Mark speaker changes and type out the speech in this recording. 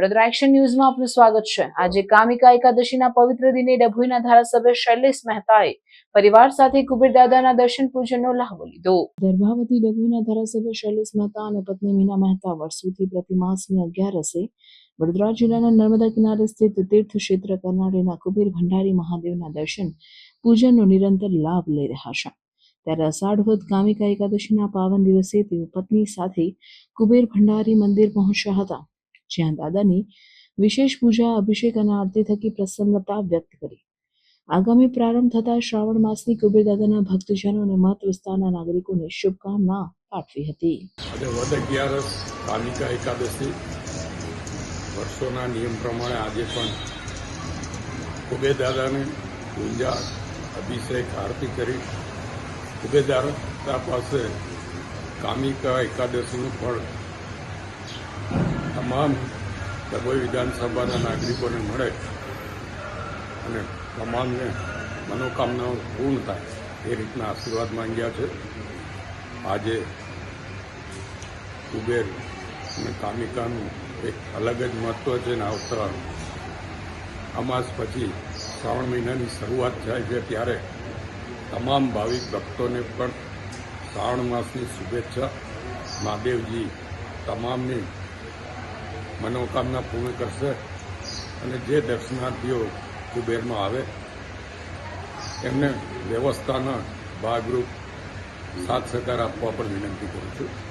Speaker 1: Vadodara action ન્યૂઝમાં આપનું સ્વાગત છે। આજે કામિકા એકાદશીના પવિત્ર દિને ડભોઈના ધારાસભ્ય શૈલેષ મહેતાએ પરિવાર સાથે કુબેર દાદાના દર્શન પૂજનનો લહાવો લીધો। દર્ભાવતી ડભોઈના ધારાસભ્ય શૈલેષ મહેતા અને પત્ની મીના મહેતા વર્ષોથી પ્રતિમાસની 11 વડોદરા જિલ્લાના નર્મદા કિનારે સ્થિત તીર્થ ક્ષેત્ર કરનાળીના કુબેર ભંડારી મહાદેવના દર્શન પૂજનનો નિરંતર લાભ લઈ રહ્યા છે। ત્યારે અષાઢ વદ કામિકા એકાદશીના પાવન દિવસે તેઓ પત્ની સાથે કુબેર ભંડારી મંદિર પહોંચ્યા હતા, જ્યાં દાદાની વિશેષ પૂજા, અભિષેક અને આરતી થકી પ્રસન્નતા વ્યક્ત કરી। આગામી પ્રારંભ થતા શ્રાવણ માસની કુબેર દાદાના ભક્તજનો અને મત વિસ્તારના નાગરિકોને શુભકામના પાઠવી હતી।
Speaker 2: વદ 11 કામિકા એકાદશી વર્ષોના નિયમ પ્રમાણે આજે પણ કુબેર દાદાની પૂજા, અભિષેક, આરતી કરી કુબેર દાદા પાસે કામિકા એકાદશીનું ફળ તમામ ડભોઈ વિધાનસભાના નાગરિકોને મળે અને તમામને મનોકામનાઓ પૂર્ણ થાય એ રીતના આશીર્વાદ માંગ્યા છે। આજે કુબેર અને કામિકાનું એક અલગ જ મહત્વ છે ને આવતા અમાસ પછી શ્રાવણ મહિનાની શરૂઆત થાય છે, ત્યારે તમામ ભાવિક ભક્તોને પણ શ્રાવણ માસની શુભેચ્છા। મહાદેવજી તમામની મનોકામના પૂર્ણ કરશે અને જે દર્શનાર્થીઓ કુબેરમાં આવે એમને વ્યવસ્થાના ભાગરૂપ સાથ સહકાર આપવા પણ વિનંતી કરું છું।